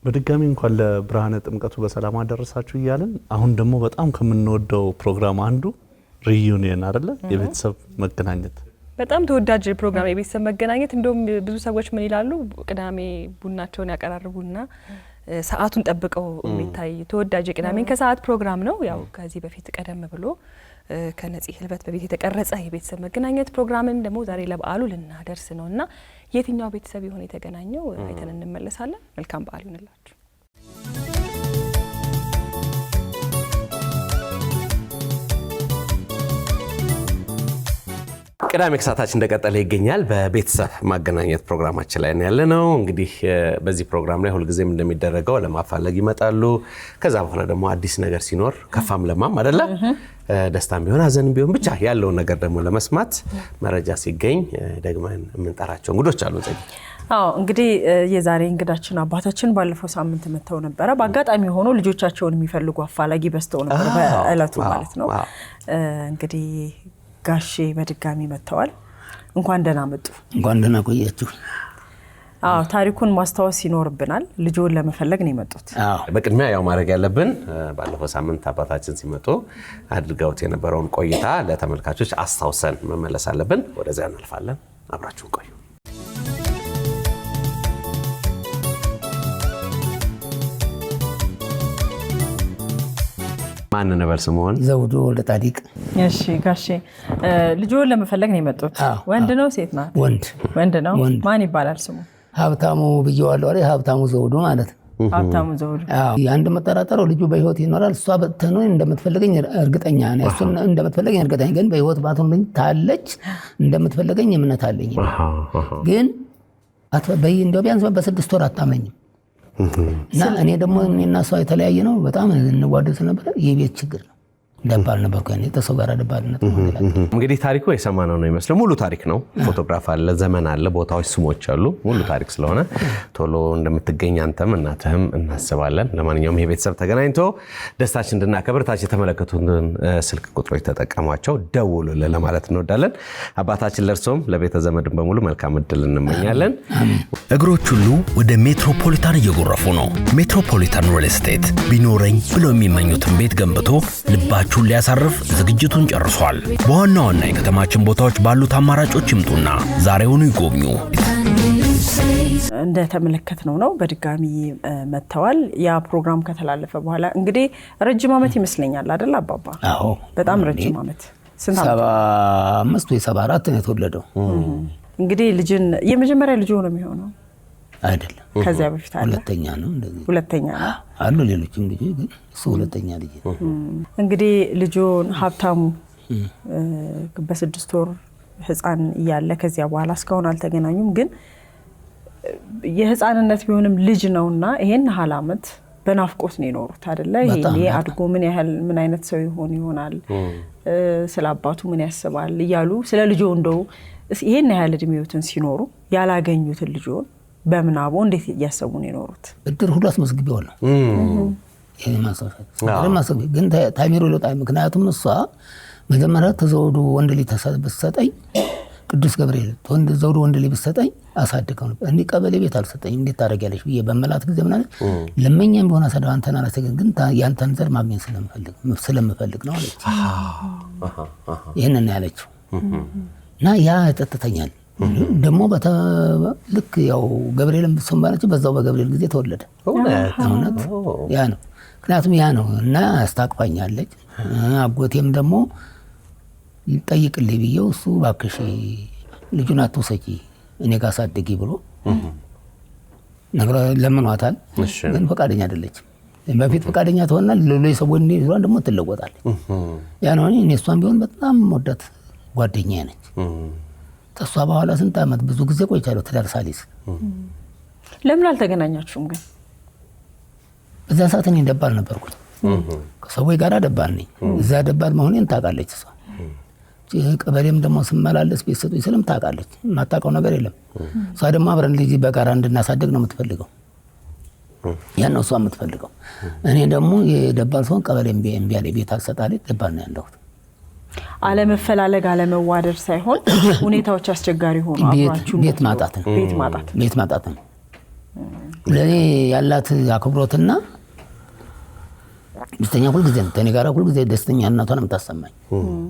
በድጋሚ እንኳን ለብርሃነ ጥምቀቱ በሰላም አደረሳችሁ እያልን አሁን ደግሞ በጣም ከምንወደው ፕሮግራም አንዱ ሪዩኒየን አይደለ የቤተሰብ መገናኘት በጣም ተወዳጅ ፕሮግራም የቤተሰብ መገናኘት እንደውም ብዙ ሰዎች ምን ይላሉ ቅዳሜ ቡናቸውን ያቀራርቡና ሰዓቱን ጠብቀው የሚታይ ተወዳጅ ቅዳሜን ከሰዓት ፕሮግራም ነው ያው ከዚህ በፊት ቀደም ብሎ ከነጽ ህልበት በቤት የተቀረጸ የቤተሰብ መገናኘት ፕሮግራምን ደግሞ ዛሬ ለበዓሉ ልናደርስ ነውና የትኛው ቤተሰብ ይሆን የተገናኘው አይተን እንመለሳለን መልካም በዓል ይሁንላችሁ ቅዳሜ ከሰዓታችን እንደቀጠለ ይገኛል በቤተሰብ ማገናኘት ፕሮግራማችን ላይ ነው ያለነው እንግዲህ በዚህ ፕሮግራም ላይ ሁሉ ጊዜም እንደሚደረገው ለማፋለግ ይመጣሉ ከዛ በኋላ ደግሞ አዲስ ነገር ሲኖር ከፋም ለማም አይደለ ደስታም ቢሆን አዘንም ቢሆን ብቻ ያለው ነገር ደግሞ ለመስማት መረጃ ሲገኝ ደግመን የምንጠራቸው እንግዶች አሉ ዘይ እንግዲህ የዛሬ እንግዳችን አባታችን ባለፈው ሳምንት መተው ነበር በአጋጣሚ ሆኖ ልጆቻቸውን የሚፈልጉ አፋላጊ በስተው ነበር በእለቱ ማለት ነው እንግዲህ ጋሼ በድጋሚ መተዋል እንኳን ደህና መጡ እንኳን ደህና ቆያችሁ ታሪኩን ማስተዋወስ ይኖርብናል ልጆን ለመፈለግ ነው የመጡት በቅድሚያ ያው ማድረግ ያለብን ባለፈው ሳምንት አባታችን ሲመጡ አድርገውት የነበረውን ቆይታ ለተመልካቾች አስተዋውሰን መመለስ አለብን ወደዚያ እናልፋለን አብራችሁ ቆዩ ማን ነበር ስሙን ዘውዱ ወልደ ጻዲቅ እሺ ጋሼ ልጆን ለመፈለግ ነው የመጡት ወንድ ነው ሴት ናት ወንድ ነው ማን ይባላል ስሙ ሀብታሙ ብየዋለሁ አይደል ሀብታሙ ዘውዱ ማለት ሀብታሙ ዘውዱ አንድ መጠራጠረው ልጁ በህይወት ይኖራል እሷ በተኖ እንደምትፈልገኝ እርግጠኛ ነኝ እሱ እንደምትፈልገኝ እርግጠኛ ግን በህይወት ባትሆን ታለች እንደምትፈልገኝ እምነት አለኝ ግን አትበይ እንደው ቢያንስ በ6 ወር አታመኝም እና እኔ ደግሞ እኔና እሷ የተለያየ ነው በጣም እንዋደድ ነበር የቤት ችግር ነው ደባል ነበር ከኔ ተሰው ጋር ደባልነት እንግዲህ ታሪኩ የሰማነው ነው ይመስል ሙሉ ታሪክ ነው ፎቶግራፍ አለ ዘመን አለ ቦታዎች ስሞች አሉ ሙሉ ታሪክ ስለሆነ ቶሎ እንደምትገኝ አንተም እናትህም እናስባለን ለማንኛውም የቤተሰብ ተገናኝቶ ደስታችን እንድናከብር ታች የተመለከቱትን ስልክ ቁጥሮች ተጠቀሟቸው ደውሉልን ለማለት እንወዳለን አባታችን ለርሶም ለቤተ ዘመድም በሙሉ መልካም እድል እንመኛለን እግሮች ሁሉ ወደ ሜትሮፖሊታን እየጎረፉ ነው ሜትሮፖሊታን ሪል ስቴት ቢኖረኝ ብሎ የሚመኙትን ቤት ገንብቶ ልባችሁ ሊያሳርፍ ዝግጅቱን ጨርሷል በዋናውና የከተማችን ቦታዎች ባሉት አማራጮች ይምጡና ዛሬውኑ ይጎብኙ እንደተመለከትነው ነው በድጋሚ መተዋል ያ ፕሮግራም ከተላለፈ በኋላ እንግዲህ ረጅም አመት ይመስለኛል አይደል አባባ አዎ በጣም ረጅም አመት ስንት 75 ወይ 74 ነው የተወለደው እንግዲህ ልጅን የመጀመሪያ ልጅ ሆኖ የሚሆነው አይደለም ከዚያ በፊት አለ ሁለተኛ ነው እንደዚህ ሁለተኛ ነው አሉ ሌሎችም ልጅ ግን እሱ ሁለተኛ ልጅ እንግዲህ ልጆን ሀብታሙ በ6 ወር ህፃን እያለ ከዚያ በኋላ እስካሁን አልተገናኙም ግን የህፃንነት ቢሆንም ልጅ ነውና ይሄን ሐላመት በናፍቆት ነው የኖሩት አይደለ ይሄ አድጎ ምን ያህል ምን አይነት ሰው ይሆናል ስለ አባቱ ምን ያስባል ይያሉ ስለ ልጆ እንደው ይሄን ያህል እድሜዎትን ሲኖሩ ያላገኙትን ልጆን በመናቦ እንዴት ያሰቡ ነው የኖሩት እድር ሁሉ አስመስግቢው ነው ይሄ ማሰብ ግን ታሚሩ ለጣይ ምክንያቱም እሷ መጀመሪያ ተዘውዱ ወንድ ልጅ ተሰጠኝ ቅዱስ ገብርኤል ወንድ ዘውዱ ወንድ ልጅ ተሰጠኝ አሳድገው ነው እንዴ ቀበሌ ቤት አልሰጠኝ እንዴት ታረጋለሽ ብዬ በመላት ጊዜ ምናምን ለመኛም ቢሆን አሰዳንተና አላሰገን ግን ያንተን ዘር ማግኘት ስለምፈልግ ነው አለች ይሄንን ያለችው እና ያ ተተተኛል ደሞ ልክ ያው ገብርኤልም ሰማለች በዛው በገብርኤል ጊዜ ተወለደ እውነት ያ ነው ምክንያቱም ያ ነው እና አስታቅፋኛለች አጎቴም ደሞ ይጠይቅልኝ ብዬው እሱ ባክሽ ልጁን አትወሰጂ እኔ ጋር ሳድጊ ብሎ ነገር ለምኗታል ግን ፈቃደኛ አይደለችም በፊት ፈቃደኛ ትሆናል ሌሎች ሰዎች እንደሆነ ደሞ ትለወጣለች ያ ነው እኔ እሷን ቢሆን በጣም ወዳት ጓደኛዬ ነች ተሷ በኋላ ስንት አመት ብዙ ጊዜ ቆይቻለሁ ተደርሳሊስ ለምን አልተገናኛችሁም ግን በዛ ሰዓት እኔ ደባል ነበርኩኝ ከሰዎች ጋር ደባል ነኝ እዛ ደባል መሆኔን ታውቃለች እሷ ቀበሌም ደሞ ስመላለስ ቤተሰቦች ስለም ታውቃለች ማታውቀው ነገር የለም እሷ ደሞ አብረን ልጅ በጋራ እንድናሳድግ ነው የምትፈልገው ያን ነው እሷ የምትፈልገው እኔ ደሞ የደባል ሰው ቀበሌም ቢያለ ቤት አልሰጣለች ደባል ነው ያለሁት አለመፈላለግ አለመዋደድ ሳይሆን ሁኔታዎች አስቸጋሪ ሆኖ አብራችሁ ቤት ማጣት ነው ለእኔ ያላት አክብሮትና ደስተኛ ሁልጊዜ ነው። ከእኔ ጋር ሁልጊዜ ደስተኛ እናቷን የምታሰማኝ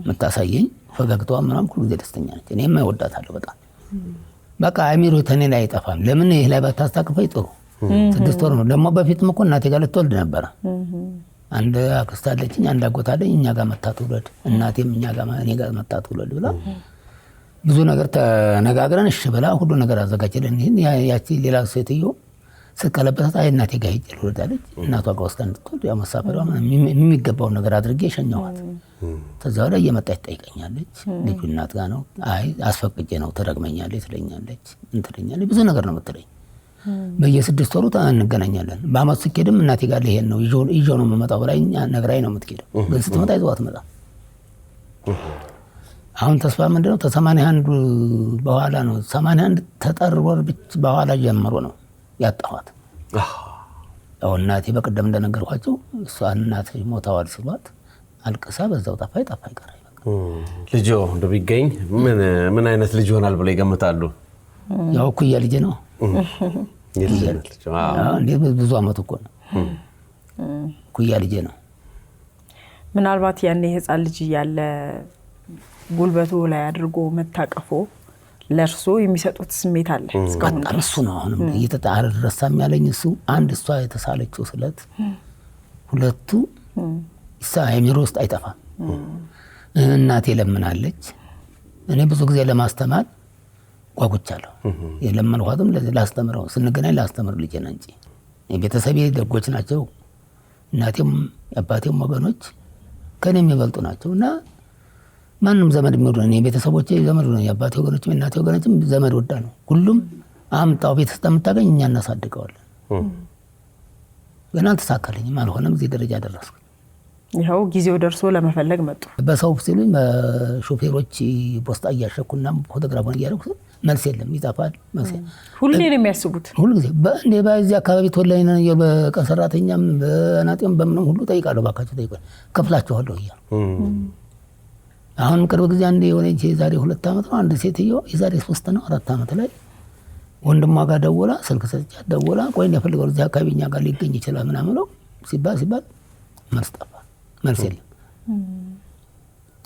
የምታሳየኝ ፈገግታዋ ምናምን ሁልጊዜ ደስተኛ ነች። እኔም እወዳታለሁ በጣም በቃ አሚሮ ተኔ ላይ አይጠፋም። ለምን ይሄ ላይ ባታስታቅፈኝ ጥሩ 6 ወር ነው። ደግሞ በፊትም እኮ እናቴ ጋር ልትወልድ ነበረ። አንድ አክስት አለችኝ፣ አንድ አጎት አለኝ። እኛ ጋር መታ ትውለድ፣ እናቴም እኛ ጋር እኔ ጋር መታ ትውለድ ብላ ብዙ ነገር ተነጋግረን እሺ ብላ ሁሉ ነገር አዘጋጀልን። ይሄን ያቺ ሌላ ሴትዮ ስቀለበታት አይ እናቴ ጋር ሄጄ ልወልድ አለች። እናቷ ጋር ወስዳ እንድትወልድ ያው መሳፈሪያ የሚገባውን ነገር አድርጌ ሸኘኋት። ከዛ ወዲያ እየመጣች ትጠይቀኛለች። ልጁ እናት ጋር ነው። አይ አስፈቅጄ ነው፣ ትረግመኛለች፣ ትለኛለች፣ እንትለኛለች፣ ብዙ ነገር ነው የምትለኝ። በየ6 ወሩ እንገናኛለን። በአመት ስኬድም እናቴ ጋር ልሄድ ነው ይዤው ነው የምመጣው ብላኝ ነግራኝ ነው የምትሄደው። ግን ስትመጣ ይዘዋት መጣ። አሁን ተስፋ ምንድነው ከ81 በኋላ ነው 81 ተጠር ወር በኋላ ጀምሮ ነው ያጣኋት። ያው እናቴ በቀደም እንደነገርኳቸው እሷ እናቴ ሞታዋል ሲሏት አልቅሳ በዛው ጠፋይ ቀረ። ልጆ እንደሚገኝ ምን አይነት ልጅ ይሆናል ብለው ይገምታሉ? ያው እኩያ ልጅ ነው። ብዙ አመት እኮ ነው። እኩያ ልጅ ነው። ምናልባት ያኔ ህፃን ልጅ እያለ ጉልበቱ ላይ አድርጎ መታቀፎ ለእርሶ የሚሰጡት ስሜት አለ እስካሁን በጣም እሱ ነው አሁንም እየተጣረረሳም ያለኝ እሱ። አንድ እሷ የተሳለችው ስለት፣ ሁለቱ አይምሮ ውስጥ አይጠፋም። እናቴ ለምናለች። እኔ ብዙ ጊዜ ለማስተማር ጓጉቻለሁ። የለመንኳትም ላስተምረው ስንገናኝ ላስተምር ልጄ ነው እንጂ ቤተሰቤ ደጎች ናቸው። እናቴም አባቴም ወገኖች ከኔ የሚበልጡ ናቸውና ማንም ዘመድ የሚወዱ ነው። ቤተሰቦቼ ዘመድ ነው። የአባቴ ወገኖችም እናቴ ወገኖችም ዘመድ ወዳ ነው። ሁሉም አምጣው ቤት እስከምታገኝ እኛ እናሳድገዋለን። ግን አልተሳካልኝም፣ አልሆነም። እዚህ ደረጃ ደረስኩ። ይኸው ጊዜው ደርሶ ለመፈለግ መጡ። በሰው ሲሉኝ በሾፌሮች ፖስታ እያሸኩና ፎቶግራፉን እያደረኩ መልስ የለም፣ ይጠፋል። ሁሌ ነው የሚያስቡት። ሁልጊዜ በዚህ አካባቢ ተወላይና በቀን ሰራተኛም በናጤም በምንም ሁሉ ጠይቃለሁ። ባካቸው ጠይቃለሁ፣ ከፍላችኋለሁ እያሉ አሁን ቅርብ ጊዜ አንድ የሆነች የዛሬ 2 ዓመት ነው አንድ ሴትዮ የዛሬ 3 ነው 4 ዓመት ላይ ወንድሟ ጋር ደውላ ስልክ ሰጥቻት ደውላ ቆይ እንደፈልገው እዚህ አካባቢ እኛ ጋር ሊገኝ ይችላል ምናምን ነው ሲባል መልስ ጠፋ። መልስ የለም።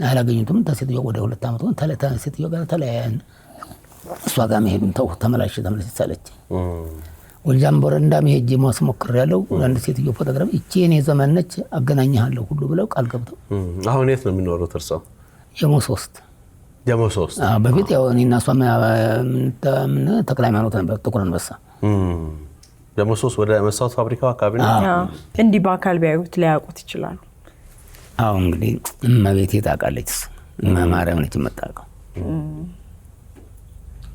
አላገኙትም። ተሴትዮ ወደ 2 ዓመት ሆነ ሴትዮ ጋር ተለያየን። እሷ ጋር መሄዱን ተው ተመላሽ ሳለች ወልጃም በረንዳ መሄጄ ማስሞክር ያለው አንድ ሴትዮ ፎቶግራፍ እቺ የኔ ዘመን ነች አገናኛለሁ ሁሉ ብለው ቃል ገብተው። አሁን የት ነው የሚኖሩት እርሶ? የሞ3 በፊት ያው እኔና እሷ ተክለ ሃይማኖት ነበር ጥቁር አንበሳ። የሞ3 ወደ መስታወት ፋብሪካው አካባቢ ነው። እንዲህ በአካል ቢያዩት ሊያውቁት ይችላሉ። አሁን እንግዲህ እመቤቴ ታውቃለች። ማርያም ነች የምታውቀው።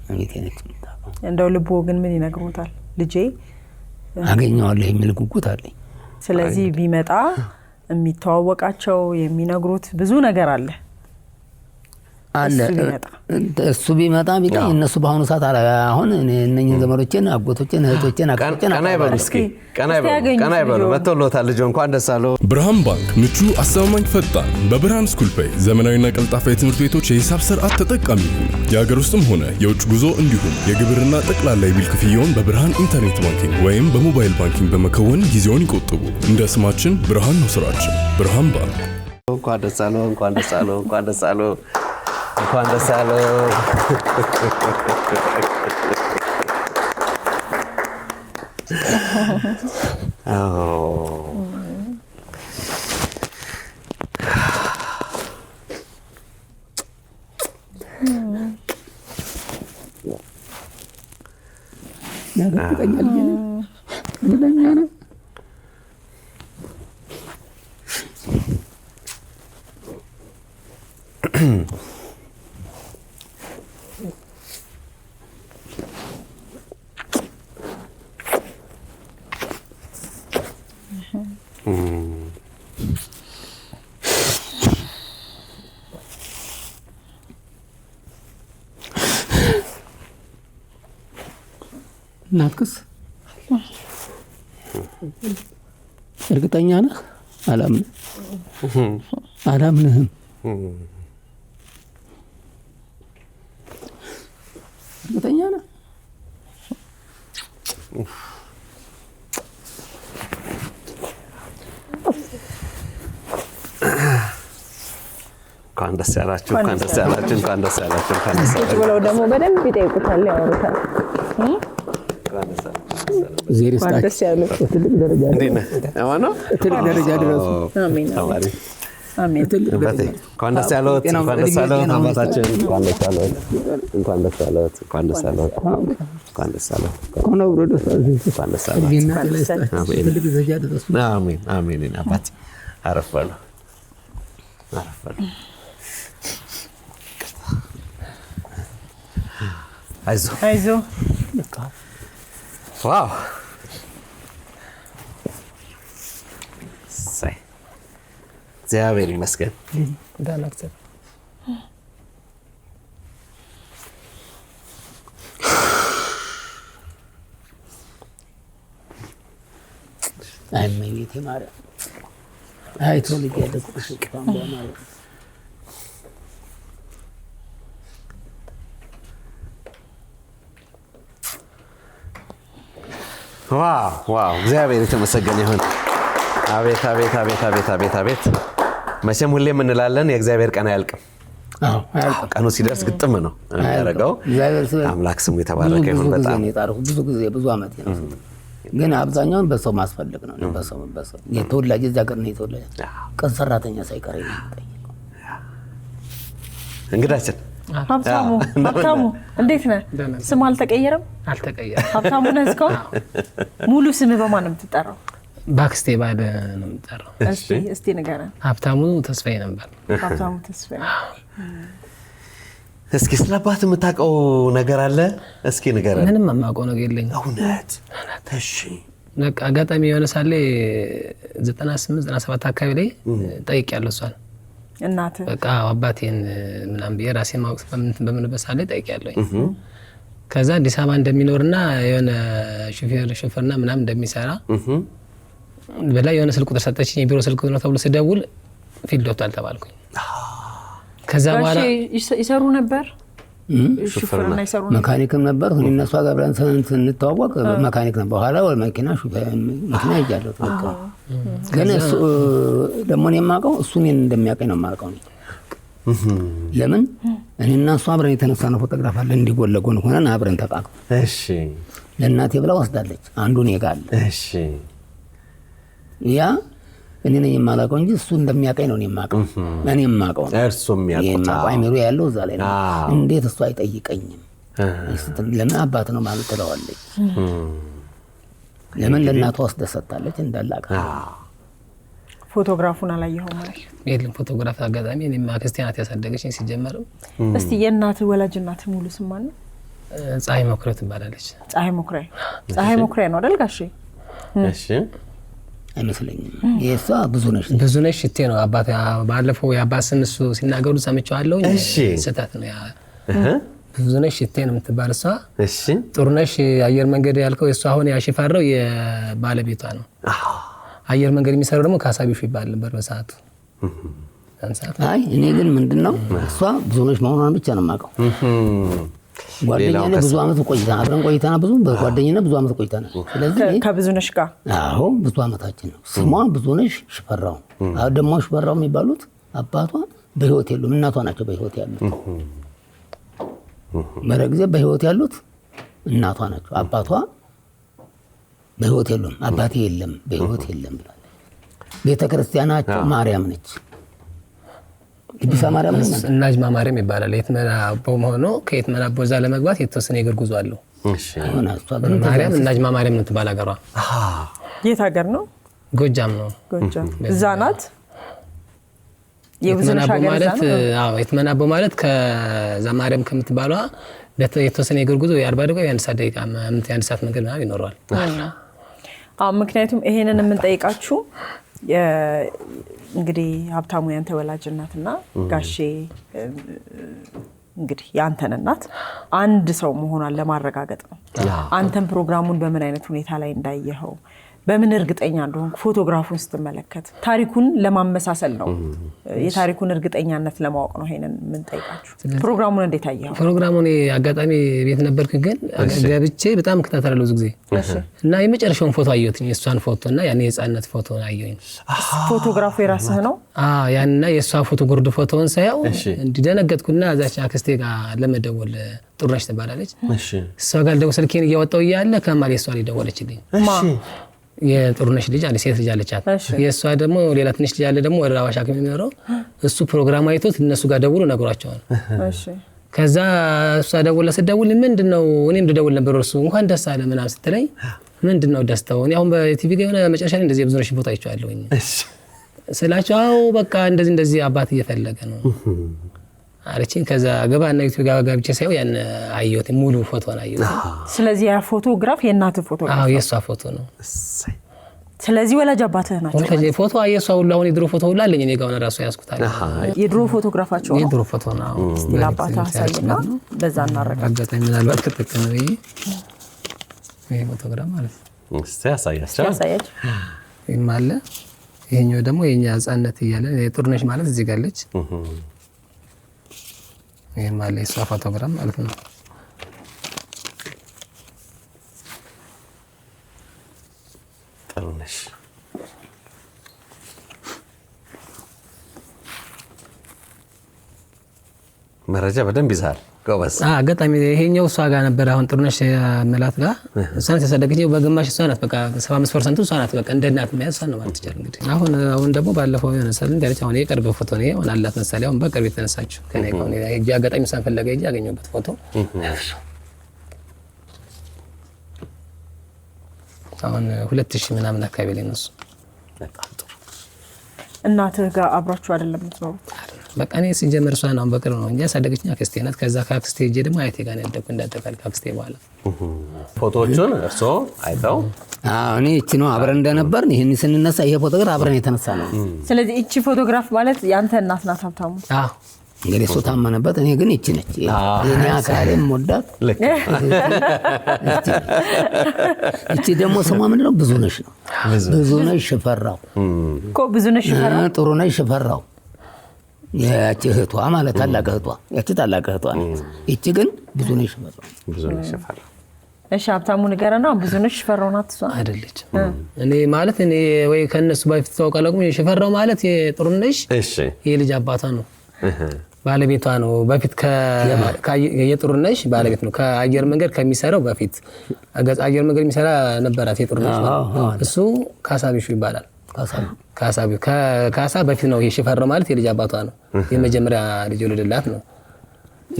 እመቤቴ ነች የምታውቀው። እንደው ልቦ ግን ምን ይነግሩታል? ልጄ አገኘዋለሁ የሚል ጉጉት አለኝ። ስለዚህ ቢመጣ የሚተዋወቃቸው የሚነግሩት ብዙ ነገር አለ። እሱ ቢመጣ ቢቀኝ እነሱ በአሁኑ ሰዓት አሁን እነኝህን ዘመዶችን አጎቶችን እህቶችን አክስቶችን ቀና ይበሉ መጥተውልዎታል። ልጆ እንኳን ደስ አለው። ብርሃን ባንክ ምቹ፣ አስተማማኝ፣ ፈጣን በብርሃን ስኩል ፔይ ዘመናዊና ቀልጣፋ የትምህርት ቤቶች የሂሳብ ስርዓት ተጠቃሚ ይሁኑ። የሀገር ውስጥም ሆነ የውጭ ጉዞ እንዲሁም የግብርና ጠቅላላ የቢል ክፍያውን በብርሃን ኢንተርኔት ባንኪንግ ወይም በሞባይል ባንኪንግ በመከወን ጊዜውን ይቆጥቡ። እንደ ስማችን ብርሃን ነው ስራችን። ብርሃን ባንክ። እንኳን ደስ አለው። እንኳን ደስ አለው። እንኳን ደስ አለው። እንኳን ደስ አለው። ናክስ እርግጠኛ ነህ? አላምንህም። እርግጠኛ ነህ? እንኳን ደስ ያላችሁ እንኳን ደስ ያላችሁ እንኳን ደስ ያላችሁ እንኳን ደስ ያላችሁ ብለው ደግሞ በደንብ ይጠይቁታል ያወሩታል እንኳን ደስ ያሉ ትልቅ ደረጃ ትልቅ ደረጃ ድረሱ አሜን አሜን እንኳን ደስ ያለዎት እንኳን ደስ ያለዎት አባታችን እንኳን ደስ ያለዎት እንኳን ደስ ያለዎት እንኳን ደስ ያለዎት እንኳን ደስ ያለዎት ኮኖ ብሮዶስ እንኳን ደስ ያለዎት ትልቅ ደረጃ ድረሱ አሜን አሜን አባቴ አረፈሉ አይዞ ዋው ሳይ እግዚአብሔር ይመስገን ዳናክተ አይመኝቴ ማርያም አይቶ ልጅ ያደኩሽ ቋንቋ ማለት ዋው እግዚአብሔር የተመሰገነ ይሁን አቤት አቤት አቤት አቤት አቤት አቤት መቼም ሁሌም እንላለን የእግዚአብሔር ቀን አያልቅም ቀኑ ሲደርስ ግጥም ነው የሚያደርገው አምላክ ስሙ የተባረከ ይሁን በጣም ብዙ ጊዜ ብዙ አመት ነው ግን አብዛኛውን በሰው ማስፈልግ ነው በሰው የተወላጅ እዛ ቀን ነው የተወላጅ ቀን ሰራተኛ ሳይቀር ይጠይቀው እንግዳችን ሀብታሙ እንዴት ነህ ስም አልተቀየረም ሀብታሙ ነህ እስካሁን ሙሉ ስም በማን ነው የምትጠራው ባክስቴ ባለ ነው የምጠራው እስቲ ንገረን ሀብታሙ ተስፋዬ ነበር ሀብታሙ ተስፋዬ እስኪ ስለባት የምታውቀው ነገር አለ እስኪ ንገረን ምንም የማውቀው ነገር የለኝም እውነት እሺ በቃ አጋጣሚ የሆነ ሳለ 98 97 አካባቢ ላይ ጠይቄያለሁ እሷን እናት በቃ አባቴን ምናምን በራሴ ማውቅ በምን በሳለ ጠይቄያለሁ ከዛ አዲስ አበባ እንደሚኖርና የሆነ ሹፌርና ምናምን እንደሚሰራ በላይ የሆነ ስልክ ቁጥር ሰጠችኝ የቢሮ ስልክ ቁጥር ነው ተብሎ ስደውል ፊልድ ወጥቷል ተባልኩኝ ከዛ በኋላ ይሰሩ ነበር ሹፌርና ይሰሩ መካኒክም ነበር እነሱ ጋር ብለን ስንተዋወቅ መካኒክ ነበር በኋላ ወደ መኪና ሹፌር መኪና ይያለው ተወቀ ግን እሱ ደግሞ እኔ የማውቀው እሱ እኔን እንደሚያውቀኝ ነው የማውቀው ለምን እኔና እሱ አብረን የተነሳነው ፎቶግራፍ አለ እንዲጎን ለጎን ሆነን አብረን ተቃቅፈን እሺ ለእናቴ ብላ ወስዳለች አንዱ እኔ ጋር አለ እሺ ያ እኔ ነኝ የማላውቀው እንጂ እሱ እንደሚያውቀኝ ነው እኔ የማውቀው እኔ የማውቀው እርሱም ያውቀው አይምሮ ያለው እዛ ላይ ነው እንዴት እሱ አይጠይቀኝም ለምን አባት ነው ማለት ትለዋለች ለምን ለእናቷ ወስደሰታለች እንዳላቀ ፎቶግራፉን አላየኸው ማለት የለም ፎቶግራፍ አጋጣሚ እኔማ ክርስቲያናት ያሳደገችኝ ሲጀመርም እስቲ የእናት ወላጅ እናት ሙሉ ስም ማን ነው ፀሐይ መኩሪያ ትባላለች ፀሐይ መኩሪያ ነው አይደል ጋሼ እሺ አይመስለኝም የሷ ብዙ ነሽ ሽቴ ነው አባቴ ባለፈው የአባት ስም እሱ ሲናገሩ ሰምቻለሁ ስህተት ነው ያ ብዙ ነሽ ሽቴ ነው የምትባል እሷ እሺ ጥሩነሽ አየር መንገድ ያልከው እሷ አሁን ያሽፈራው የባለቤቷ ነው አየር መንገድ የሚሰራው ደግሞ ካሳቢሹ ይባል ነበር በሰዓቱ አይ እኔ ግን ምንድነው እሷ ብዙ ነሽ መሆኗን ብቻ ነው የማውቀው ጓደኛዬ ብዙ አመት ቆይተናል አብረን ቆይተናል ብዙ በጓደኝነት ብዙ አመት ቆይተናል ስለዚህ ከብዙነሽ ጋር አዎ ብዙ አመታችን ነው ስሟ ብዙነሽ ሽፈራው አሁን ደግሞ ሽፈራው የሚባሉት አባቷ በህይወት የሉም እናቷ ናቸው በህይወት ያሉት በረግዘ በህይወት ያሉት እናቷ ናቸው አባቷ በህይወት የሉም አባቴ የለም በህይወት የለም ብላለች ቤተክርስቲያናቸው ማርያም ነች ይብሳ ማርያም እናጅማ ማርያም ይባላል የትመናቦ ሆኖ ከየትመናቦ እዛ ለመግባት የተወሰነ የእግር ጉዞ አለው እሺ ማርያም እናጅማ ማርያም ነው ትባል ሀገሯ የት ሀገር ነው ጎጃም ነው ጎጃም እዛ ናት የብዙነሽ ሀገር ማለት አዎ የትመናቦ ማለት ከዛ ማርያም ከምትባሏ የተወሰነ የእግር ጉዞ የ40 ደቂቃ የ1 ሰዓት ደቂቃ የ1 ሰዓት መንገድ ምናምን ይኖረዋል ምክንያቱም ይሄንን የምንጠይቃችሁ እንግዲህ ሀብታሙ ያንተ ወላጅ እናትና ጋሼ እንግዲህ ያንተን እናት አንድ ሰው መሆኗን ለማረጋገጥ ነው አንተም ፕሮግራሙን በምን አይነት ሁኔታ ላይ እንዳየኸው በምን እርግጠኛ እንደሆንክ ፎቶግራፉን ስትመለከት ታሪኩን ለማመሳሰል ነው የታሪኩን እርግጠኛነት ለማወቅ ነው ይሄንን ምን ጠይቃችሁ ፕሮግራሙን እንዴት አያው ፕሮግራሙን አጋጣሚ ቤት ነበርኩ ግን ገብቼ በጣም ከተተራለው ጊዜ እና የመጨረሻውን ፎቶ አየሁትኝ የሷን ፎቶና ያኔ የጻነት ፎቶ አየሁኝ ፎቶግራፉ የራስህ ነው ያንና የሷ ፎቶ ጉርድ ፎቶውን ሳይው እንዲደነገጥኩና አዛች አክስቴ ጋር ለመደወል ጥሩነሽ ተባላለች እሷ ጋር ደው ስልኬን እያወጣው ይያለ ከማል የሷ ላይ ደወለችልኝ የጥሩነሽ ልጅ አለ ሴት ልጅ አለቻት የሷ ደግሞ ሌላ ትንሽ ልጅ አለ ደግሞ ወደ አዋሽ አከም የሚኖረው እሱ ፕሮግራም አይቶት እነሱ ጋር ደውሎ ነግሯቸዋል እሺ ከዛ እሷ ደውል ምንድነው እኔም ደውል ነበር እሱ እንኳን ደስ አለ ምናምን ስትለኝ ምንድነው ደስታው እኔ አሁን በቲቪ ጋር የሆነ መጨረሻ ላይ እንደዚህ ብዙነሽ ፎቶ አይቻለሁኝ እሺ ስላቸው በቃ እንደዚህ አባት እየፈለገ ነው አለችኝ ከዛ ገባና ዩቲዩብ ጋር ገብቼ ሳይው ያን አየሁት ሙሉ ፎቶ ነው አየሁት ስለዚህ ያ ፎቶግራፍ የእናት ፎቶግራፍ የሷ ፎቶ ነው ስለዚህ ወላጅ አባትህ ናቸው ወላጅ ፎቶ አየሷ ሁሉ አሁን የድሮ ፎቶ ሁሉ አለኝ እኔ ጋር ነው ራሱ ያስኩታል የድሮ ፎቶግራፋቸው የድሮ ፎቶ ነው እስቲ ለአባትህ አሳይና በዛ እናረጋግጥ አጋጣሚ ምናልባት ከተከነ ነው ይሄ ፎቶግራፍ ማለት እስቲ ያሳያችሁ ይማለ ይሄኛው ደግሞ የኛ ህፃነት እያለ የጥሩነሽ ማለት እዚህ ጋር አለች ይሄማለ የሷ ፎቶግራፍ ማለት ነው ጥሩነሽ መረጃ በደንብ ይዛል ጎበዝ አጋጣሚ ይሄኛው እሷ ጋር ነበር አሁን ጥሩነሽ መላት ጋር እሷን ተሰደገችው በግማሽ እሷ ናት በቃ 75% እሷ ናት በቃ እንደ እናት ማለት እሷ ነው ማለት ይችላል እንግዲህ አሁን ደግሞ ባለፈው የሆነ ሰልን ዳርቻ አሁን የቅርብ ፎቶ ነው ሆነ አላት መሰለኝ አሁን በቅርብ የተነሳችው ከኔ ከሆነ አጋጣሚ እሷን ፈለገ እንጂ ያገኘበት ፎቶ አሁን 2000 ምናምን አካባቢ ላይ ነው በጣም ጥሩ እናትህ ጋር አብራችሁ አይደለም የምትኖሩት በቃ እኔ ሲጀመር እሷ ነው በቅርብ ነው እንጂ ያሳደገችኝ አክስቴ ናት ከዛ ከአክስቴ ሄጄ ደግሞ አያቴ ጋር ነው ያደግኩት እንዳጠቃል ከአክስቴ በኋላ ፎቶዎቹን እርሶ አይተው እኔ እቺ ነው አብረን እንደነበር ይሄን ስንነሳ ይሄ ፎቶግራፍ አብረን የተነሳ ነው ስለዚህ እቺ ፎቶግራፍ ማለት ያንተ እናት ናት ሀብታሙ እንግዲህ እሱ ታመነበት እኔ ግን እቺ ነች የኔ አካሌም ወዳት እቺ ደግሞ ስሟ ምንድን ነው ብዙነሽ ነው ብዙነሽ ሽፈራው እኮ ብዙነሽ ሽፈራው ጥሩነሽ ሽፈራው ያቺ እህቷ ማለት ታላቅ እህቷ ያቺ ታላቅ እህቷ ነች እቺ ግን ብዙነሽ ሽፈራው እሺ ሀብታሙ ንገረና ብዙነሽ ሽፈራው ናት እሷ አይደለች እኔ ማለት እኔ ወይ ከነሱ በፊት ተዋውቃለሁ ሽፈራው ማለት የጥሩነሽ እሺ የልጅ አባቷ ነው ባለቤቷ ነው በፊት የጥሩነሽ ባለቤት ነው ከአየር መንገድ ከሚሰራው በፊት አየር መንገድ የሚሰራ ነበራት የጥሩነሽ እሱ ካሳቢሹ ይባላል ካሳ በፊት ነው የሽፈራው ማለት የልጅ አባቷ ነው የመጀመሪያ ልጅ ወለደላት ነው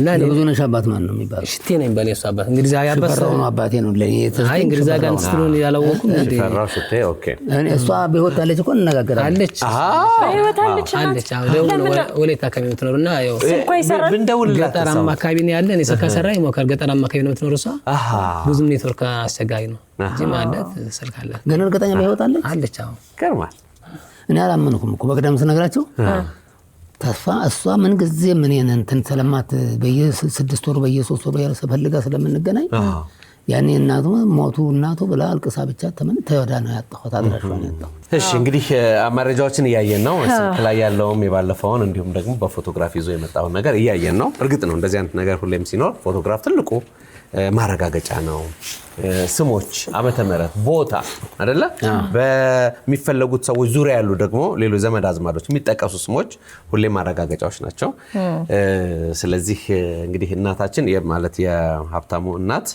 እና ለብዙነሽ አባት ማን ነው የሚባለው ሽቴ ነኝ በለሱ አባት እንግዲህ ዛ ያባሰው ነው አባቴ ነው ለኔ አይ እንግዲህ ዛ ጋር እንስሉን ያላወቁ እንዴ ሽፈራው ሽቴ ኦኬ እሷ በህይወት አለች እኮ እንነጋገራለን አለች በህይወት አለች ወለታ አካባቢ የምትኖርና ያው ብንደውልላት ገጠራማ አካባቢ ነው ያለ እኔ ከሰራ ይሞካል ገጠራማ አካባቢ ነው የምትኖር እሷ ብዙም ኔትወርክ አስቸጋሪ ነው እንጂ ማለት ስልክ አለ ግን እርግጠኛ በህይወት አለች አዎ ገርማል እኔ አላመንኩም እኮ በቀደም ስነግራቸው ተስፋ እሷ ምን ጊዜ ምን እንትን ሰለማት በየ6 ወር በየ3 ወር ያለ ፈልጋ ስለምንገናኝ ያኔ እናቱ ብላ አልቅሳ ብቻ ተወዳ ነው ያጣሁት አድራሻውን ያጣሁ እሺ እንግዲህ መረጃዎችን እያየን ነው ስልክ ላይ ያለውም የባለፈውን እንዲሁም ደግሞ በፎቶግራፍ ይዞ የመጣው ነገር እያየን ነው እርግጥ ነው እንደዚህ አይነት ነገር ሁሌም ሲኖር ፎቶግራፍ ትልቁ ማረጋገጫ ነው ስሞች ዓመተ ምህረት ቦታ አይደለ በሚፈለጉት ሰዎች ዙሪያ ያሉ ደግሞ ሌሎች ዘመድ አዝማዶች የሚጠቀሱ ስሞች ሁሌ ማረጋገጫዎች ናቸው ስለዚህ እንግዲህ እናታችን ማለት የሀብታሙ እናት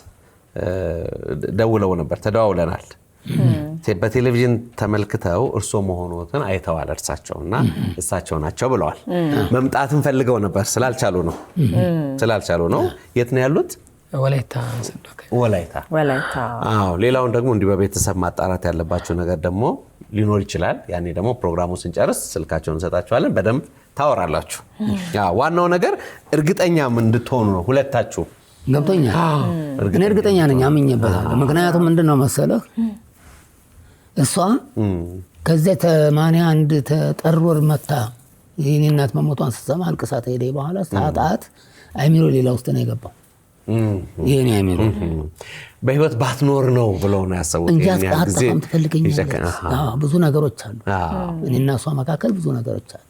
ደውለው ነበር ተደዋውለናል በቴሌቪዥን ተመልክተው እርሶ መሆኑን አይተዋል እርሳቸውና እሳቸው ናቸው ብለዋል መምጣትን ፈልገው ነበር ስላልቻሉ ነው የት ነው ያሉት ወላይታ አዎ ሌላውን ደግሞ እንዲህ በቤተሰብ ማጣራት ያለባቸው ነገር ደግሞ ሊኖር ይችላል ያኔ ደግሞ ፕሮግራሙን ስንጨርስ ስልካቸውን እንሰጣቸዋለን በደንብ ታወራላችሁ ዋናው ነገር እርግጠኛም እንድትሆኑ ነው ሁለታችሁ ገብቶኛል እኔ እርግጠኛ ነኝ አምኜበታለሁ ምክንያቱም ምንድነው መሰለህ እሷ ከዚህ 81 ተጠር ወር መታ የኔ እናት መሞቷን ስትሰማ አልቅሳ ሄደ በኋላ ሰዓታት አይሚሮ ሌላ ውስጥ ነው የገባው ይሄን አይሚሮ በህይወት ባትኖር ነው ብለው ነው ያሰቡት። እንጂ አጣጣም ትፈልገኛለች። ብዙ ነገሮች አሉ እኔና እሷ መካከል ብዙ ነገሮች አሉ።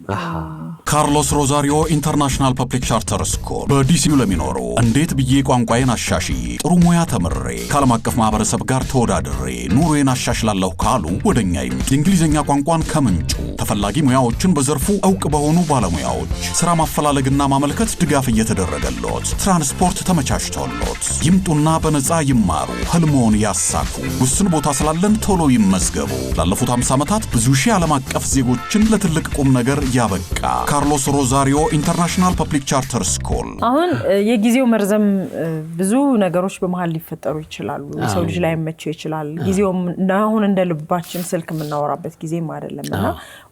ካርሎስ ሮዛሪዮ ኢንተርናሽናል ፐብሊክ ቻርተር ስኩል በዲሲው ለሚኖሩ እንዴት ብዬ ቋንቋዬን አሻሽዬ ጥሩ ሙያ ተምሬ ከዓለም አቀፍ ማህበረሰብ ጋር ተወዳድሬ ኑሮዬን አሻሽላለሁ ካሉ ወደኛ የእንግሊዝኛ ቋንቋን ከምንጩ ተፈላጊ ሙያዎችን በዘርፉ እውቅ በሆኑ ባለሙያዎች ስራ ማፈላለግና ማመልከት ድጋፍ እየተደረገሎት ትራንስፖርት ተመቻችቶሎት ይምጡና በነፃ ይማሩ፣ ህልሞን ያሳኩ። ውስን ቦታ ስላለን ቶሎ ይመዝገቡ። ላለፉት 50 ዓመታት ብዙ ሺህ ዓለም አቀፍ ዜጎችን ለትልቅ ቁም ነገር ያበቃ ካርሎስ ሮዛሪዮ ኢንተርናሽናል ፐብሊክ ቻርተር ስኩል። አሁን የጊዜው መርዘም ብዙ ነገሮች በመሃል ሊፈጠሩ ይችላሉ። ሰው ልጅ ላይ መቼው ይችላል። ጊዜው አሁን እንደ ልባችን ስልክ የምናወራበት ጊዜም አይደለምና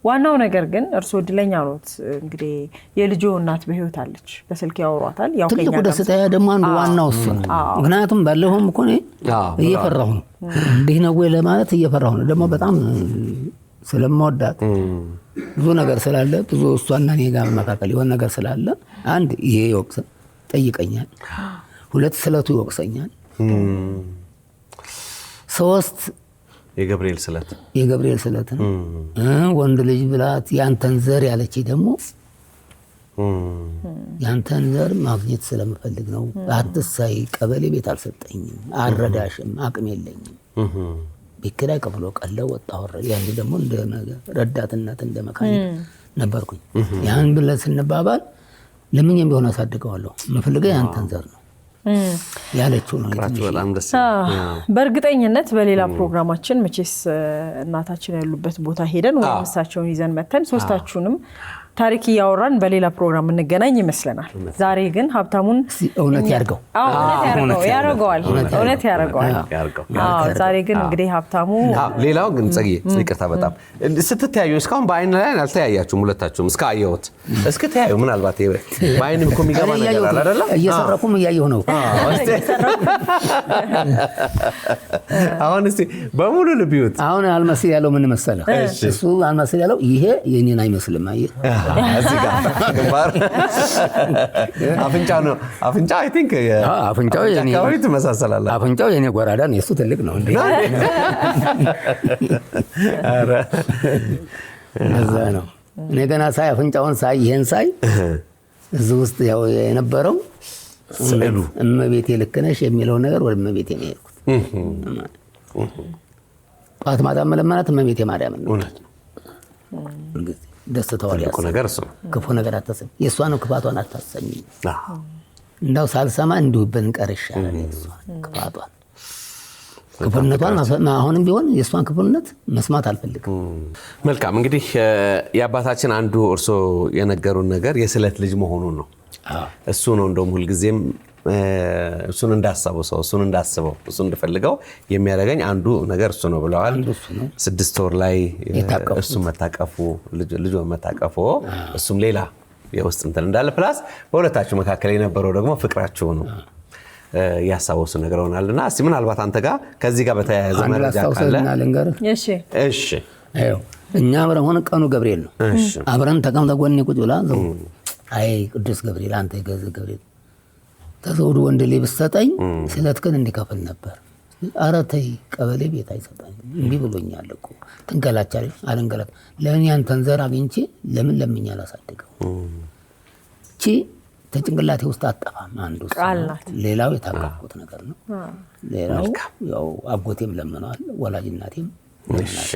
ዋናው ነገር ግን እርሶ እድለኛ ኖት። እንግዲህ የልጆ እናት በህይወት አለች፣ በስልክ ያወሯታል። ያው ከኛ ትልቁ ደስታ ደግሞ አንዱ ዋናው እሱ ነው። ምክንያቱም ባለፈውም እኮ ነው እየፈራሁ ነው እንዲህ ነው ወይ ለማለት እየፈራሁ ነው። ደግሞ በጣም ስለምወዳት ብዙ ነገር ስላለ ብዙ እሷና እኔ ጋር መካከል የሆነ ነገር ስላለ አንድ ይሄ ይወቅስ ጠይቀኛል፣ ሁለት ስለቱ ይወቅሰኛል፣ ሶስት የገብርኤል ስለት ነው። ወንድ ልጅ ብላት ያንተን ዘር ያለች ደግሞ ያንተን ዘር ማግኘት ስለምፈልግ ነው። አትሳይ ቀበሌ ቤት አልሰጠኝም፣ አልረዳሽም፣ አቅም የለኝም። ቢከራይ ከፍሎ ቀለው ወጣ ወረደ። ያን ደግሞ እንደ ረዳትነት እንደ መካኒክ ነበርኩኝ። ያን ብለን ስንባባል ለምንም ቢሆን አሳድገዋለሁ፣ የምፈልገው ያንተን ዘር ነው ያለችው ነው። በጣም ደስ በእርግጠኝነት በሌላ ፕሮግራማችን መቼስ እናታችን ያሉበት ቦታ ሄደን ወይ እሳቸውን ይዘን መተን ሶስታችሁንም ታሪክ ያወራን በሌላ ፕሮግራም እንገናኝ ይመስለናል። ዛሬ ግን ሀብታሙን እውነት ያርገው ያረጋዋል። ዛሬ ግን እንግዲህ ሀብታሙ ሌላው ግን ጸጊ ይቅርታ በጣም ስትተያዩ እስካሁን በአይን ላይ አልተያያችሁም ሁለታችሁም እስካየሁት እስክተያዩ ምናልባት በአይንም እኮ የሚገባ ነገር አለ አይደል? እየሰረኩም እያየሁ ነው። አሁን እስቲ በሙሉ ልብዩት። አሁን አልመስል ያለው ምን መሰለህ? እሱ አልመስል ያለው ይሄ የኔን አይመስልም። አየህ እዚህ ጋር ግንባር አፍንጫ ነው። አፍንጫ አይ ቲንክ አፍንጫው የኔ አካባቢ ትመሳሰላለ። አፍንጫው የኔ ጎራዳ ነው፣ እሱ ትልቅ ነው እንዴ? አረ እዛ ነው። እኔ ገና ሳይ አፍንጫውን ሳይ ይሄን ሳይ እዚህ ውስጥ ያው የነበረው ስዕሉ እመቤቴ ልክ ነሽ የሚለው ነገር ወደ እመቤቴ ነው የሄድኩት። ጧት ማታ መለመናት እመቤቴ ማርያም ነው። ደስታው ያለው ነገር እሱ ክፉ ነገር አታሰኝ፣ የሷን ክፋቷን አታሰኝ። እንዳው ሳልሰማ እንዲሁ ብንቀር ይሻላል። የሷን ክፉነቷን አሁንም ቢሆን የሷን ክፉነት መስማት አልፈልግም። መልካም እንግዲህ የአባታችን አንዱ እርሶ የነገሩን ነገር የስለት ልጅ መሆኑን ነው። እሱ ነው እንደውም ሁልጊዜም እሱን እንዳሰበው ሰው እሱን እንዳስበው እሱን እንደፈልገው የሚያደርገኝ አንዱ ነገር እሱ ነው ብለዋል። 6 ወር ላይ እሱ መታቀፉ ልጅ መታቀፉ እሱም ሌላ የውስጥ እንትን እንዳለ ፕላስ በሁለታችሁ መካከል የነበረው ደግሞ ፍቅራችሁ ነው ያሳወሱ ነገር ሆናልና እስቲ ምናልባት አንተ ጋር ከዚህ ጋር በተያያዘ መረጃ ካለ እሺ እሺ አዎ እኛ አብረን ሆነ ቀኑ ገብርኤል ነው። አብረን ተቀምጠን ጎኔ ቁጭ ብላ አይ ቅዱስ ገብርኤል አንተ ገዝ ገብርኤል ተዘውዱ ወንድ ልጅ ብትሰጠኝ ስለትከን እንዲከፍል ነበር። ኧረ ተይ ቀበሌ ቤት አይሰጠኝ እንዴ ብሎኛል እኮ ትንከላቻለሽ አለንገላት ለምን ያንተን ዘር አግኝቼ ለምን ለምኛ አላሳደገው እቺ ተጭንቅላቴ ውስጥ አጣፋም አንዱ ሌላው የታቀቁት ነገር ነው። ሌላው ያው አጎቴም ለምነዋል ወላጅ እናቴም። እሺ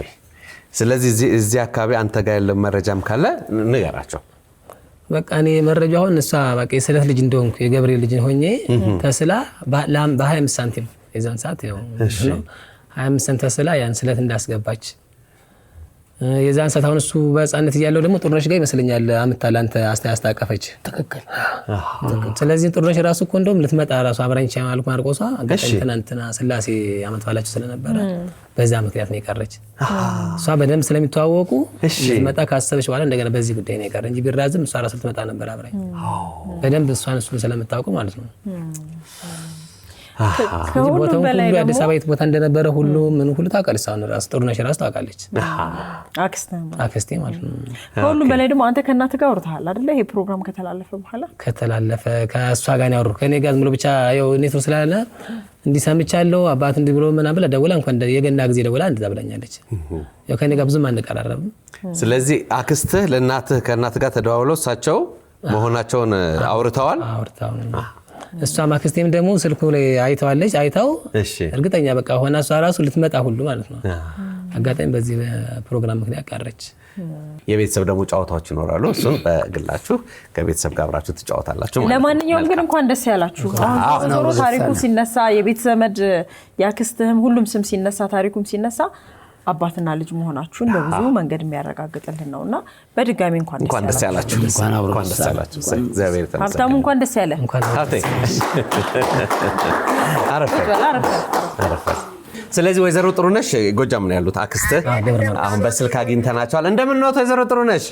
ስለዚህ እዚህ አካባቢ አንተ ጋር ያለው መረጃም ካለ ንገራቸው። በቃ እኔ መረጃውን እሷ በቃ የስለት ልጅ እንደሆንኩ የገብርኤል ልጅ ሆኜ ተስላ በ25 ሳንቲም የዛን ሰዓት ያው 25 ሳንቲም ተስላ ያን ስለት እንዳስገባች የዛን ሰዓት አሁን እሱ በህፃነት እያለው ደግሞ ጥሩነሽ ጋር ይመስለኛል አምታል አንተ አስተያስታቀፈች። ትክክል። ስለዚህ ጥሩነሽ ራሱ እኮ እንደውም ልትመጣ ራሱ አብራኝ ቻማልኩ ማርቆሷ ገጠንተና ስላሴ አመት ባላችሁ ስለነበረ በዛ ምክንያት ነው የቀረች። እሷ በደንብ ስለሚተዋወቁ ልትመጣ ካሰበች በኋላ እንደገና በዚህ ጉዳይ ነው የቀረ እንጂ ቢራዝም እሷ ራሱ ልትመጣ ነበር አብራኝ በደንብ እሷን እሱ ስለምታውቁ ማለት ነው። ከሁሉ በላይ ደግሞ አዲስ አበባ ቦታ እንደነበረ ሁሉ ምን ሁሉ ታውቃለች። አሁን ራስ ጥሩነሽ ራስ ታውቃለች። አክስቴ ማለት ነው። ከሁሉ በላይ ደግሞ አንተ ከእናት ጋር አውርተሃል አይደለ? ይሄ ፕሮግራም ከተላለፈ በኋላ ከተላለፈ ከእሷ ጋር ነው ያወሩ ከኔ ጋር ሙሉ ብቻ ያው ኔትወርክ ስላለ እንዲሰምቻለሁ አባት እንዲ ብሎ ምናምን ብላ ደውላ እንኳን የገና ጊዜ ደውላ እንደዛ ብላኛለች። ያው ከኔ ጋር ብዙም አንቀራረብም። ስለዚህ አክስትህ ለእናትህ ከእናትህ ጋር ተደዋውለው እሳቸው መሆናቸውን አውርተዋል። እሷም አክስቴም ደግሞ ስልኩ ላይ አይታው እርግጠኛ በቃ ሆና እሷ ራሱ ልትመጣ ሁሉ ማለት ነው። አጋጣሚ በዚህ ፕሮግራም ምክንያት ቀረች። የቤተሰብ ደግሞ ጨዋታዎች ይኖራሉ። እሱን በግላችሁ ከቤተሰብ ጋር አብራችሁ ትጫወታላችሁ ማለት ነው። ለማንኛውም ግን እንኳን ደስ ያላችሁ። አሁን ዞሮ ታሪኩ ሲነሳ የቤት ዘመድ ያክስትህም ሁሉም ስም ሲነሳ ታሪኩም ሲነሳ አባትና ልጅ መሆናችሁን በብዙ መንገድ የሚያረጋግጥልን ነውና በድጋሚ እንኳን ደስ ያላችሁ። እንኳን ደስ ያላችሁ። እግዚአብሔር ይመስገን። ሀብታሙ እንኳን ደስ ያለ። አረፈ። ስለዚህ ወይዘሮ ጥሩነሽ ጎጃም ነው ያሉት አክስትህ። አሁን በስልክ አግኝተናቸዋል። እንደምን ነው ወይዘሮ ጥሩነሽ?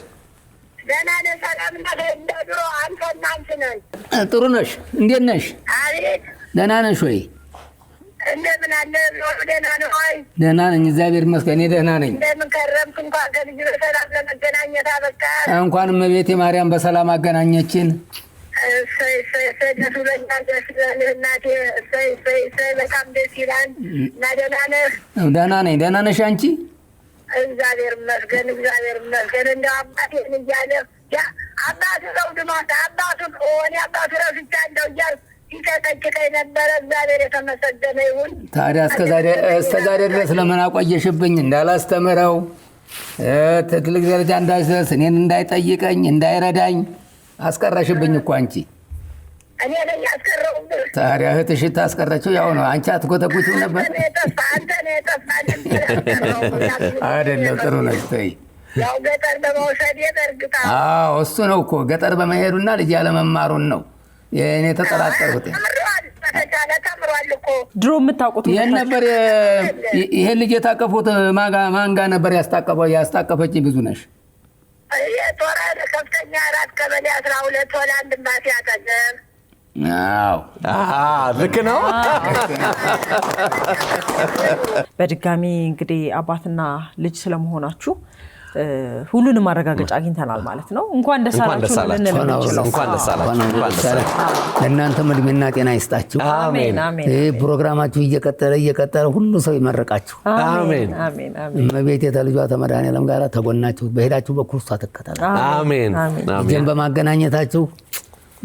ደህና ነኝ። ሰላም ነኝ። እንደድሮ አንተና አንቺ ነን። ጥሩነሽ እንዴት ነሽ? አቤት። ደህና ነሽ ወይ? እንደምን አለ? ደህና ነህ ወይ? ደህና ነኝ እግዚአብሔር ይመስገን። እኔ ደህና ነኝ። እንደምን ከረምክ? እንኳን ከልጅ በሰላም ለመገናኘት አበቃ። እንኳንም እመቤቴ ማርያም በሰላም አገናኘችን። ደስ ብሎኛል። ደስ ይበልህ እናቴ። በጣም ደስ ይላል። እና ደህና ነህ? ደህና ነኝ። ደህና ነሽ አንቺ? እግዚአብሔር ይመስገን። እንደው አባቴን እያለ አባቱ ዘውድማት አባቱን እኔ አባቱ ረፍቻ እንደው እያልኩ ሲጨቀጭቀኝ ነበረ። እግዚአብሔር የተመሰገነ ይሁን። ታዲያ እስከ ዛሬ ድረስ ለምን አቆየሽብኝ? እንዳላስተምረው ትልቅ ደረጃ እንዳይደርስ እኔን እንዳይጠይቀኝ እንዳይረዳኝ አስቀረሽብኝ እኮ አንቺ። እኔ ነኝ ያስቀረውብህ። ታዲያ እህትሽ ታስቀረችው ያው ነው። አንቺ አትጎተጉችም ነበር? አንተ ነው የጠፋ አይደለም። ጥሩ ነሽ። ተይ ያው ገጠር በመውሰድ የጠርግጣ እሱ ነው እኮ ገጠር በመሄዱና ልጅ ያለመማሩን ነው የእኔ ተጠራጠርኩት። ተምሯል እኮ ድሮ የምታውቁት ይሄን ነበር። ይሄን ልጅ የታቀፉት ማንጋ ነበር ያስታቀፈች ብዙ ነሽ። የጦር ከፍተኛ 4 ቀበሌ 12 ሆላንድ ባቲ አጠገብ። ልክ ነው። በድጋሚ እንግዲህ አባትና ልጅ ስለመሆናችሁ ሁሉንም ማረጋገጫ አግኝተናል ማለት ነው። እንኳን ደስ አላችሁ። እንኳን ደስ አላችሁ። ለእናንተ እድሜና ጤና ይስጣችሁ። አሜን። ፕሮግራማችሁ እየቀጠለ ሁሉ ሰው ይመረቃችሁ። አሜን። እመቤቴ ተልጇ ተመድኃኔዓለም ጋር ተጎናችሁ በሄዳችሁ በኩል እሷ ትከተላችሁ። አሜን። ልጅን በማገናኘታችሁ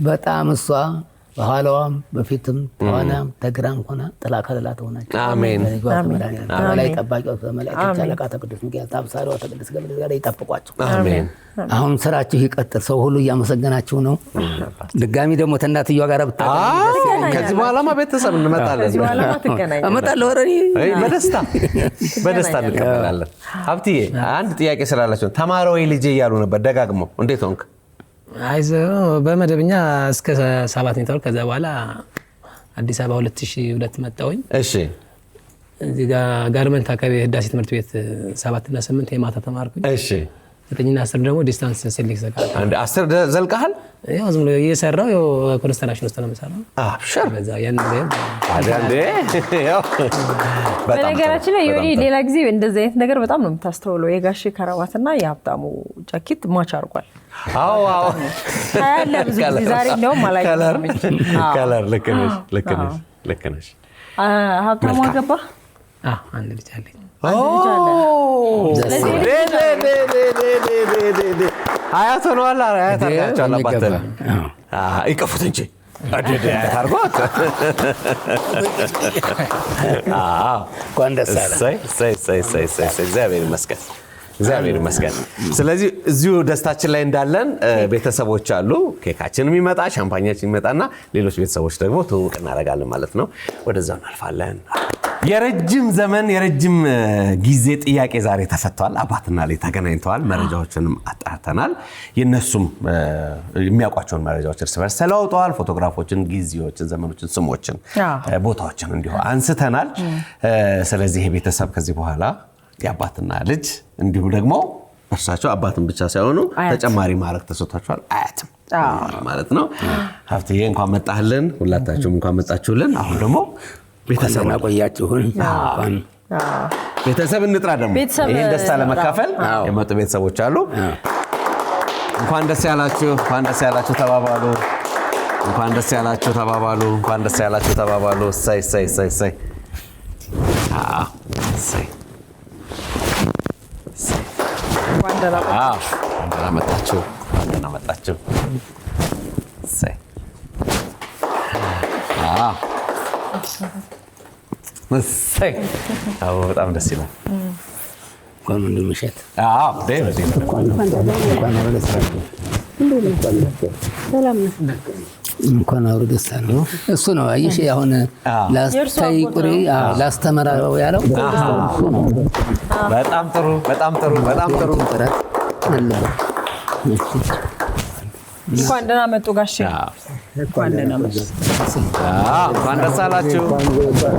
በጣም እሷ በኋላዋም በፊትም ተዋናም ተግራም ሆና ጥላ ከለላ ትሆናችሁ። አሜን። ላይ ጠባቂው ተመላእክት አለቃ ቅዱስ ሚካኤል ታብሳሪው ቅዱስ ገብርኤል ጋር ይጠብቋችሁ። አሜን። አሁን ስራችሁ ይቀጥል። ሰው ሁሉ እያመሰገናችሁ ነው። ድጋሚ ደግሞ ተናትየዋ ጋር ብታገኙ ከዚህ በኋላማ ቤተሰብ እንመጣለን። ከዚህ በኋላማ ትገናኙ። እመጣለሁ። ወረኒ በደስታ እንቀበላለን። ሀብትዬ አንድ ጥያቄ ስላላችሁ ተማረ ወይ ልጄ እያሉ ነበር ደጋግመው። እንዴት ሆንክ? አይዞህ በመደብኛ እስከ 7 ተወር። ከዛ በኋላ አዲስ አበባ 2002 መጣሁኝ። እሺ። እዚህ ጋር ጋርመንት አካባቢ ህዳሴ ትምህርት ቤት 7 እና 8 የማታ ተማርኩኝ። እሺ። 9 እና 10 ደግሞ ዲስታንስ ሴሌክት ዘጋል። አንድ 10 ዘልቀሃል? ያው ዝም ብሎ እየሰራው ያው ኮንስትራክሽን ውስጥ ነው የምሰራው። አብሽር። በዛ ያን ነው አዳንዴ ያው በነገራችን ላይ ዮኒ ሌላ ጊዜ እንደዚህ አይነት ነገር በጣም ነው የምታስተውለው። የጋሽ ከረባትና የሀብታሙ ጃኬት ማች አድርጓል። አዎ ታያለ ብዙ ጊዜ። ዛሬ እንደውም አላየሁም። ከለር ልክ ነሽ። ሀብታሙ አገባ? አንድ ልጅ አለኝ። አያት ሆነዋል። አያት አድርጋቸዋል። አባትህ ይቀፉት እንጂ አያት አድርጓት። እንኳን ደስ አለ። እግዚአብሔር ይመስገን። ስለዚህ እዚሁ ደስታችን ላይ እንዳለን ቤተሰቦች አሉ። ኬካችን የሚመጣ ሻምፓኛችን የሚመጣና ሌሎች ቤተሰቦች ደግሞ ትውውቅ እናደርጋለን ማለት ነው። ወደዛው እናልፋለን። የረጅም ዘመን የረጅም ጊዜ ጥያቄ ዛሬ ተፈቷል። አባትና ልጅ ተገናኝተዋል። መረጃዎችንም አጣርተናል። የነሱም የሚያውቋቸውን መረጃዎች እርስ በርስ ተለዋውጠዋል። ፎቶግራፎችን፣ ጊዜዎችን፣ ዘመኖችን፣ ስሞችን፣ ቦታዎችን እንዲሁ አንስተናል። ስለዚህ ቤተሰብ ከዚህ በኋላ የአባትና ልጅ እንዲሁም ደግሞ እርሳቸው አባትን ብቻ ሳይሆኑ ተጨማሪ ማዕረግ ተሰጥቷቸዋል። አያትም ማለት ነው። ሀብትዬ እንኳን መጣህልን። ሁላታችሁም እንኳን መጣችሁልን። አሁን ደግሞ ቤተሰብ ቆያችሁን። ቤተሰብ እንጥራ። ደግሞ ይህን ደስታ ለመካፈል የመጡ ቤተሰቦች አሉ። እንኳን ደስ ያላችሁ ተባባሉ። እንኳን ደስ ያላችሁ ተባባሉ። እንኳን ደስ ያላችሁ ተባባሉ። እሰይ እሰይ እሰይ እሰይ። አዎ እሰይ እሰይ። እንኳን ደህና መጣችሁ። እንኳን ደህና መጣችሁ። እሰይ። አዎ እሰይ። አዎ በጣም ደስ ይላል። እንኳን እንደምሸት አዎ ዴቪድ እንኳን አብሮ ደስ አለው። እሱ ነው አየሽ፣ አሁን ላስታይ ቁሪ ላስተምራው ያለው። በጣም ጥሩ በጣም ጥሩ በጣም ጥሩ። እንኳን ደህና መጡ ጋሼ። እንኳን ደህና መጡ። እንኳን ደስ አላችሁ።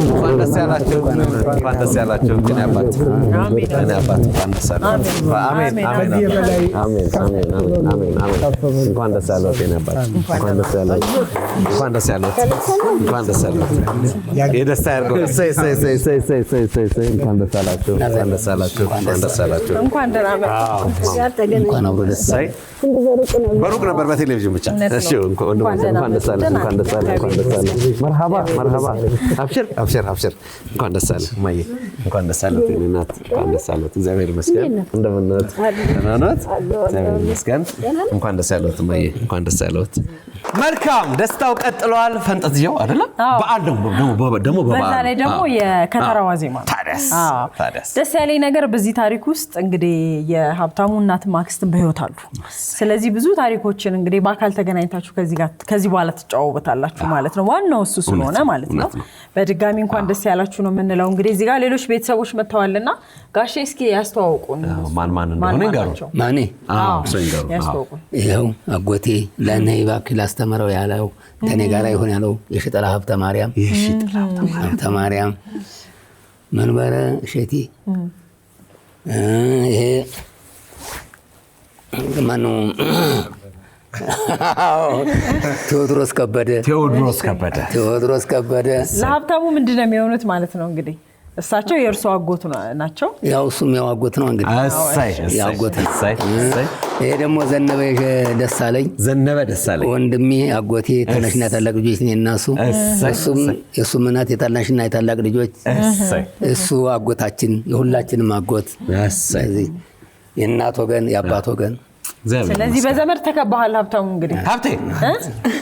እንኳን ደስ ያላችሁ። እንኳን ደስ ያላችሁ። ግን አባት ግን አባት እንኳን ደስ አላችሁ። አሜን አሜን አሜን አሜን አሜን አሜን። እንኳን ደስ ያላችሁ። ግን አባት እንኳን ደስ ያላችሁ። እንኳን ደስ ያላችሁ። እንኳን ደስ ያላችሁ። የደስታ ያርገው። እሰይ እሰይ እሰይ እሰይ እሰይ እሰይ እሰይ። እንኳን ደስ ያላችሁ። እንኳን ደስ ያላችሁ። እንኳን ደስ ያላችሁ። እንኳን ደህና መጡ። እንኳን አብሮ ደስ አለው። በሩቅ ነበር በቴሌቪዥን ብቻ። እሺ እንኳን ደስ አለ እንኳን ደስ አለ እንኳን ደስ አለ። መርሃባ መርሃባ። አብሽር አብሽር አብሽር። እንኳን ደስ አለ ማየ እንኳን ደስ አለ እናት እንኳን ደስ አለ። እግዚአብሔር ይመስገን። እንደምን ነዎት? ደህና ነዎት? እግዚአብሔር ይመስገን። እንኳን ደስ ያለዎት ማየ እንኳን ደስ ያለዎት። መልካም ደስታው ቀጥሏል። ፈንጠዝያው አይደለ? በዓል ደግሞ በዛ ላይ ደግሞ የከተራዋ ዜማ ታዲያስ ደስ ያለኝ ነገር በዚህ ታሪክ ውስጥ እንግዲህ የሀብታሙ እናት ማክስትን በህይወት አሉ። ስለዚህ ብዙ ታሪኮችን እንግዲህ በአካል ተገናኝታችሁ ከዚህ በኋላ ትጫወታላችሁ ማለት ነው። ዋናው እሱ ስለሆነ ማለት ነው። በድጋሚ እንኳን ደስ ያላችሁ ነው የምንለው። እንግዲህ እዚህ ጋር ሌሎች ቤተሰቦች መጥተዋልና ጋሼ እስኪ ያስተዋውቁን። ማን እንደሆነ ይጋሩ። ማኔ ያስተዋውቁን። ይኸው አጎቴ ለኔ ባክል አስተምረው ያለው ከኔ ጋር ይሆን ያለው የሽጠላ ሀብተ ማርያም መንበረ እሸቴ ይሄ ማነው? ቴዎድሮስ ከበደ ለሀብታሙ ምንድን ነው የሚሆኑት ማለት ነው? እንግዲህ እሳቸው የእርሱ አጎት ናቸው። ያው እሱም ያው አጎት ነው እንግዲህ። ያጎት ይሄ ደግሞ ዘነበ ደሳለኝ ወንድሜ አጎቴ ታናሽና ታላቅ ልጆች እኔና እሱ። እሱም እናት የታናሽና የታላቅ ልጆች እሱ አጎታችን የሁላችንም አጎት። ስለዚህ የእናት ወገን የአባት ወገን። ስለዚህ በዘመድ ተከባሃል ሀብታሙ። እንግዲህ ሀብቴ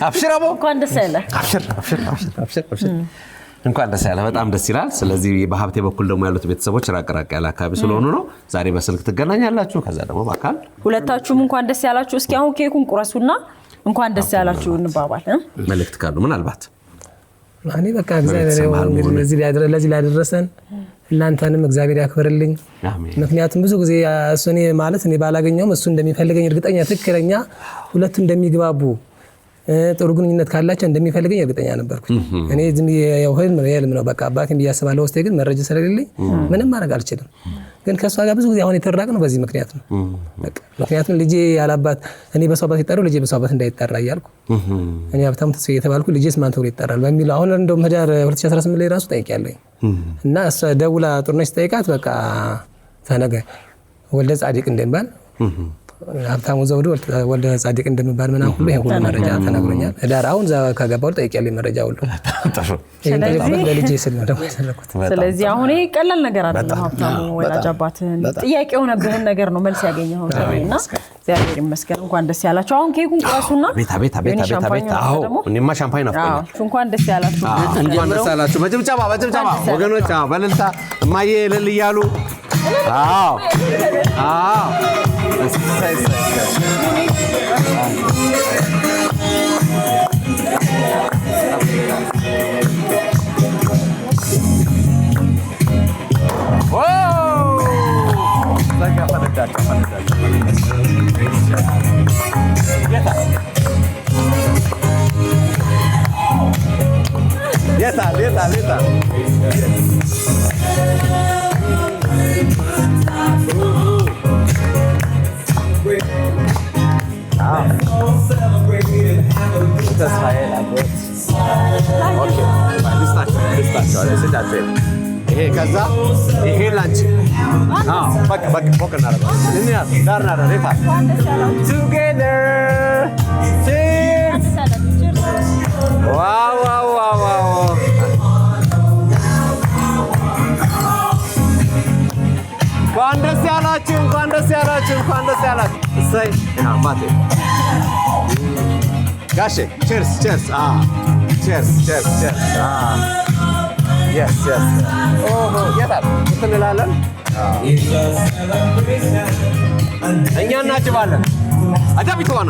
አብሽር አቦ እንኳን ደስ ያለህ። አብሽር እንኳን ደስ ያለህ። በጣም ደስ ይላል። ስለዚህ በሀብቴ በኩል ደግሞ ያሉት ቤተሰቦች ራቅ ያለ አካባቢ ስለሆኑ ነው ዛሬ በስልክ ትገናኛላችሁ። ከዛ ደግሞ በአካል ሁለታችሁም እንኳን ደስ ያላችሁ። እስኪ አሁን ኬኩን ቁረሱና እንኳን ደስ ያላችሁ እንባባል። መልእክት ካሉ ምናልባት እኔ በቃ እግዚአብሔር ለዚህ ላደረሰን እናንተንም እግዚአብሔር ያክብርልኝ። ምክንያቱም ብዙ ጊዜ እኔ ማለት እኔ ባላገኘውም እሱ እንደሚፈልገኝ እርግጠኛ ትክክለኛ ሁለቱ እንደሚግባቡ ጥሩ ግንኙነት ካላቸው እንደሚፈልገኝ እርግጠኛ ነበርኩ። እኔ ዝም ያው ህልም ነው በቃ አባቴን ብያስባለሁ። ውስጤ ግን መረጃ ስለሌለኝ ምንም ማድረግ አልችልም። ግን ከሷ ጋር ብዙ ጊዜ አሁን የተራቅነው በዚህ ምክንያት ነው። በቃ ምክንያቱም ልጄ ያላባት እኔ በሷ አባት ይጠራው ልጄ በሷ አባት እንዳይጠራ እያልኩ እኔ ሀብታሙ ተስፋዬ የተባልኩ ልጄስ ማን ተብሎ ይጠራል በሚለው አሁን እንደውም ህዳር 2018 ላይ ራሱ ጠይቄያለሁ እና እሷ ደውላ ጥሩነሽ ጠይቃት በቃ ተነገ ወልደ ጻድቅ እንደሚባል ሀብታሙ ዘውዱ ወልደ ጻድቅ እንደሚባል ምናምን ሁሉ ይሄ ሁሉ መረጃ ተነግሮኛል። ህዳር አሁን ከገባሁ ጠይቄያለሁ መረጃ ሁሉ። ስለዚህ አሁን ይሄ ቀላል ነገር አይደለም። ሀብታሙ ወላጅ አባትህን ጥያቄ የሆነብህን ነገር ነው መልስ ያገኘኸው እና እግዚአብሔር ይመስገን። እንኳን ደስ ያላችሁ። አሁን ኬኩን ቁረሱና ቤታ አዎ እኔማ ሻምፓኝ ናፍቆኛል። እንኳን ደስ ያላችሁ። እንኳን ደስ ያላችሁ። በጭብጨባ ወገኖች በእልልታ እማዬ እልል እያሉ አዎ Leta. ይሄ ከዛ ይሄ ላንቺ በቃ ፎቅ እናደርጋለን። እንያዝ ዳር ሬታ ቱጌዘር ዋው ዋው ዋው! እንኳን ደስ ያላችሁ! እንኳን ደስ ያላችሁ! እንኳን ደስ ያላችሁ! እሰይ አባቴ ጋሼ ቼርስ ቼርስ! ቼርስ ቼርስ ቼርስ! የስ የስ! ኦሆ የታል እንላለን። እኛ እናጅባለን። አዳቢት ሆነ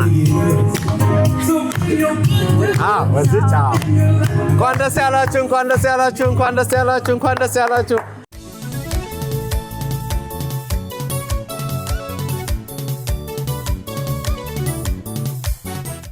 ወዝጫ! እንኳን ደስ ያላችሁ! እንኳን ደስ ያላችሁ! እንኳን ደስ ያላችሁ! እንኳን ደስ ያላችሁ!